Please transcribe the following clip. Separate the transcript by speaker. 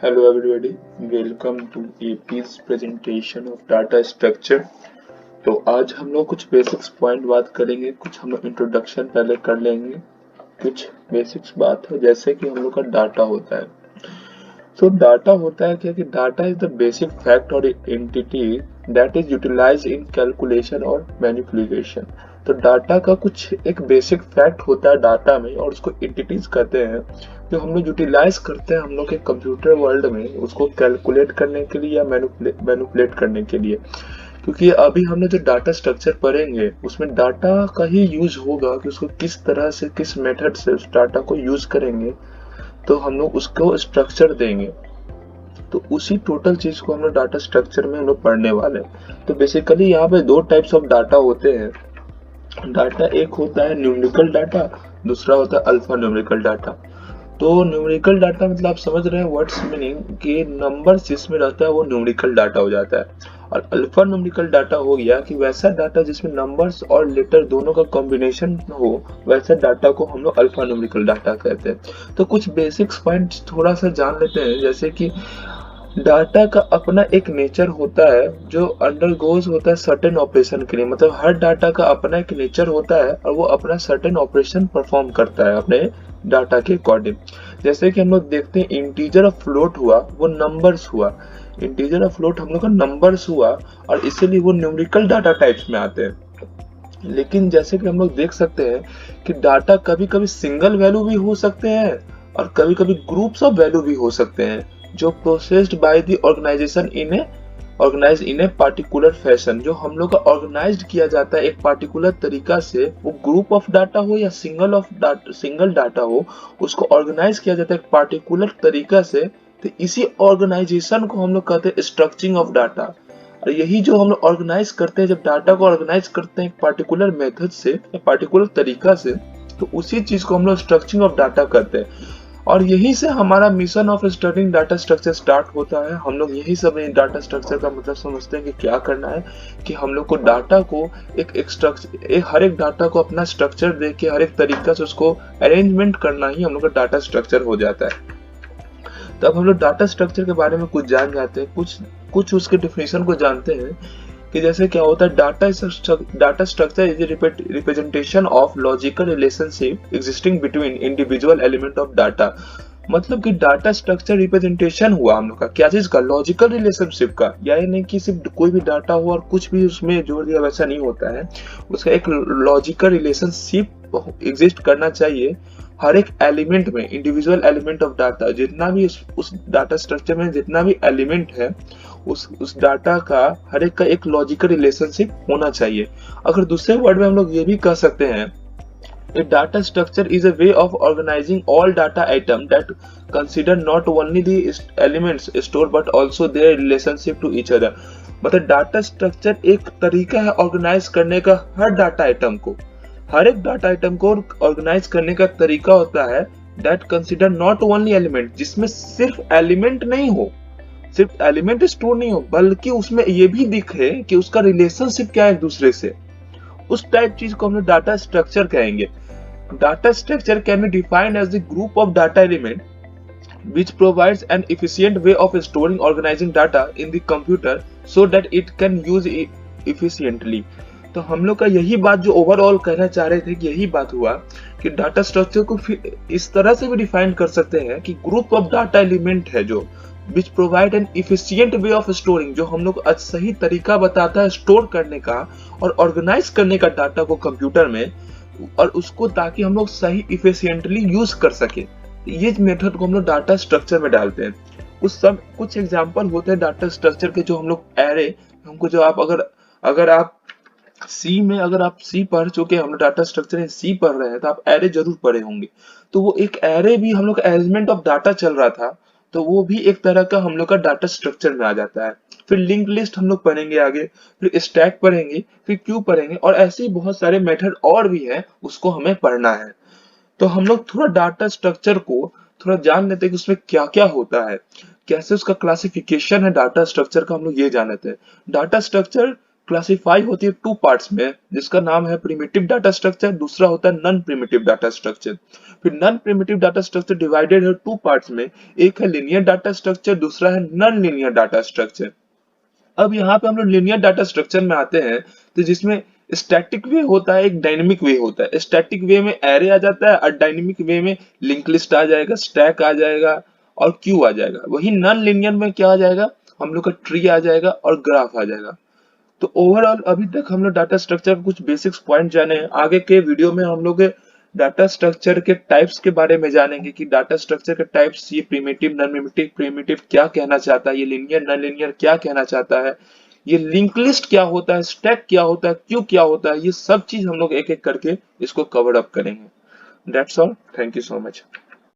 Speaker 1: Hello everybody, welcome to AP's presentation of data structure। तो आज हम लोग कुछ बेसिक्स पॉइंट बात करेंगे, कुछ हम लोग इंट्रोडक्शन पहले कर लेंगे। कुछ बेसिक्स बात है जैसे कि हम लोग का डाटा होता है। डाटा होता है क्या कि data is the basic fact और entity that is utilized in calculation और मैनिपुलेशन। तो डाटा का कुछ एक बेसिक फैक्ट होता है डाटा में, और उसको एंटिटीज कहते हैं जो हम लोग यूटिलाइज करते हैं हम लोग के कंप्यूटर वर्ल्ड में, उसको कैलकुलेट करने के लिए या मैनिपुलेट करने के लिए। क्योंकि अभी हमने जो डाटा स्ट्रक्चर पढ़ेंगे उसमें डाटा का ही यूज होगा कि उसको किस तरह से, किस मेथड से उस डाटा को यूज करेंगे तो हम लोग उसको स्ट्रक्चर देंगे। तो उसी टोटल चीज को हम लोग डाटा स्ट्रक्चर में हम लोग पढ़ने वाले हैं। तो बेसिकली यहाँ पे दो टाइप्स ऑफ डाटा होते हैं। डाटा एक होता है न्यूमेरिकल डाटा, दूसरा होता है अल्फा न्यूमेरिकल डाटा। तो न्यूमेरिकल डाटा मतलब आप समझ रहे हैं वर्ड्स मीनिंग कि नंबर जिसमें रहता है वो न्यूमेरिकल डाटा हो जाता है। और अल्फा न्यूमेरिकल डाटा हो गया कि वैसा डाटा जिसमें नंबर्स और लेटर दोनों का कॉम्बिनेशन हो, वैसा डाटा को हम लोग अल्फा न्यूमेरिकल डाटा कहते हैं। तो कुछ बेसिक्स पॉइंट्स थोड़ा सा जान लेते हैं। जैसे कि डाटा का अपना एक नेचर होता है जो अंडरगोज होता है सर्टेन ऑपरेशन के लिए। मतलब हर डाटा का अपना एक नेचर होता है और वो अपना सर्टेन ऑपरेशन परफॉर्म करता है अपने डाटा के अकॉर्डिंग। जैसे कि हम लोग देखते हैं इंटीजर और फ्लोट हुआ, वो नंबर्स हुआ। इंटीजर और फ्लोट हम लोग का नंबर्स हुआ और इसीलिए वो न्यूमेरिकल डाटा टाइप्स में आते हैं। लेकिन जैसे कि हम लोग देख सकते हैं कि डाटा कभी कभी सिंगल वैल्यू भी हो सकते हैं और कभी कभी ग्रुप्स ऑफ वैल्यू भी हो सकते हैं जो processed by the organisation in a particular fashion. जो हम लोग का ऑर्गेनाइज्ड किया जाता है एक पार्टिकुलर तरीका से, वो ग्रुप ऑफ डाटा हो या सिंगल डाटा हो, उसको ऑर्गेनाइज किया जाता है एक पार्टिकुलर तरीका से। तो इसी ऑर्गेनाइजेशन को हम लोग कहते हैं स्ट्रक्चरिंग ऑफ डाटा। और यही जो हम लोग ऑर्गेनाइज करते हैं, जब डाटा को ऑर्गेनाइज करते हैं एक पार्टिकुलर मेथड से या पार्टिकुलर तरीका से, तो उसी चीज को हम लोग स्ट्रक्चरिंग ऑफ डाटा करते हैं। और यही से हमारा mission of studying data structure start होता है। हम लोग यही सब डाटा स्ट्रक्चर का मतलब समझते हैं कि क्या करना है, कि हम लोग को डाटा को हर एक डाटा को अपना स्ट्रक्चर दे के हर एक तरीका से उसको अरेंजमेंट करना ही हम लोग का डाटा स्ट्रक्चर हो जाता है। तो अब हम लोग डाटा स्ट्रक्चर के बारे में कुछ जान जाते हैं, कुछ उसके डिफिनेशन को जानते हैं कि जैसे क्या होता है। Data structure is representation of logical relationship existing between individual element of data. मतलब कि डाटा स्ट्रक्चर रिप्रेजेंटेशन हुआ हम लोग का क्या चीज का, लॉजिकल रिलेशनशिप का। यानी नहीं कि सिर्फ कोई भी डाटा हो और कुछ भी उसमें जोड़ दिया, वैसा नहीं होता है। उसका एक लॉजिकल रिलेशनशिप एग्जिस्ट करना चाहिए हर एक एलिमेंट में, इंडिविजुअल एलिमेंट ऑफ डाटा। जितना भी उस डाटा स्ट्रक्चर में जितना भी एलिमेंट है, उस डाटा का हर एक का एक लॉजिकल रिलेशनशिप होना चाहिए। अगर दूसरे वर्ड में हम लोग ये भी कह सकते हैं, a data structure is a way of organizing all data items that consider not only the elements stored but also their relationship to each other। मतलब डाटा स्ट्रक्चर एक तरीका है ऑर्गेनाइज करने का हर डाटा आइटम को। हर एक डाटा आइटम को organise करने का तरीका होता है that consider not only element, जिसमें सिर्फ एलिमेंट नहीं हो, सिर्फ एलिमेंट स्टोर नहीं हो, बल्कि उसमें ये भी दिखे कि उसका रिलेशनशिप क्या है एक दूसरे से। उस टाइप चीज को हम लोग डाटा स्ट्रक्चर कहेंगे। Data structure can be defined as the group of data elements which provides an efficient way of storing organizing data in the computer so that it can use it efficiently। तो हम लोग का यही बात जो overall कहना चाह रहे थे कि यही बात हुआ कि डाटा स्ट्रक्चर को इस तरह से भी डिफाइन कर सकते हैं कि ग्रुप ऑफ डाटा एलिमेंट है जो which provide an efficient way of storing, जो हम लोग सही तरीका बताता है स्टोर करने का और ऑर्गेनाइज करने का डाटा को कंप्यूटर में, और उसको ताकि हम लोग सही इफिशिएंटली यूज कर सके। ये मेथड को हम लोग डाटा स्ट्रक्चर में डालते हैं। कुछ एग्जांपल होते हैं डाटा स्ट्रक्चर के, जो हम लोग एरे, हमको जो आप अगर आप सी पढ़ चुके हैं, हम लोग डाटा स्ट्रक्चर में सी पढ़ रहे हैं, तो आप एरे जरूर पढ़े होंगे। तो वो एक एरे भी हम लोग अरेंजमेंट ऑफ डाटा चल रहा था, तो वो भी एक तरह का हम लोग का डाटा स्ट्रक्चर में आ जाता है। फिर लिंक लिस्ट हम लोग पढ़ेंगे आगे, फिर स्टैक पढ़ेंगे, फिर क्यू पढ़ेंगे, और ऐसे ही बहुत सारे मेथड और भी हैं, उसको हमें पढ़ना है। तो हम लोग थोड़ा डाटा स्ट्रक्चर को थोड़ा जान लेते हैं कि उसमें क्या क्या होता है, कैसे उसका क्लासिफिकेशन है डाटा स्ट्रक्चर का, हम लोग ये जान लेते हैं। डाटा स्ट्रक्चर क्लासिफाई होती है टू पार्ट्स में, जिसका नाम है प्रिमिटिव डाटा स्ट्रक्चर, दूसरा होता है नॉन प्रिमिटिव डाटा स्ट्रक्चर। फिर non primitive data structure divided है टू पार्ट्स में, एक है लिनियर डाटा स्ट्रक्चर, दूसरा है नॉन लिनियर डाटा स्ट्रक्चर। अब यहाँ पे हम लोग लिनियर डाटा स्ट्रक्चर में आते हैं, तो जिसमें स्टैटिक वे होता है, एक डायनेमिक वे होता है। स्टैटिक वे में एरे आ जाता है और डायनेमिक वे में लिंक लिस्ट आ जाएगा, स्टैक आ जाएगा और क्यू आ जाएगा। वही नॉन लिनियर में क्या आ जाएगा, हम लोग का ट्री आ जाएगा और ग्राफ आ जाएगा। तो ओवरऑल अभी तक हम लोग डाटा स्ट्रक्चर कुछ बेसिक्स पॉइंट जाने हैं। आगे के वीडियो में हम लोग डाटा स्ट्रक्चर के टाइप्स के बारे में जानेंगे कि डाटा स्ट्रक्चर के टाइप्स, ये प्रिमिटिव नॉन प्रिमिटिव, प्रिमिटिव क्या कहना चाहता है, ये लिनियर नॉन लिनियर क्या कहना चाहता है, ये लिंक लिस्ट क्या होता है, स्टैक क्या होता है, क्यू क्या होता है, ये सब चीज हम लोग एक एक करके इसको कवर अप करेंगे। That's all, thank you so much.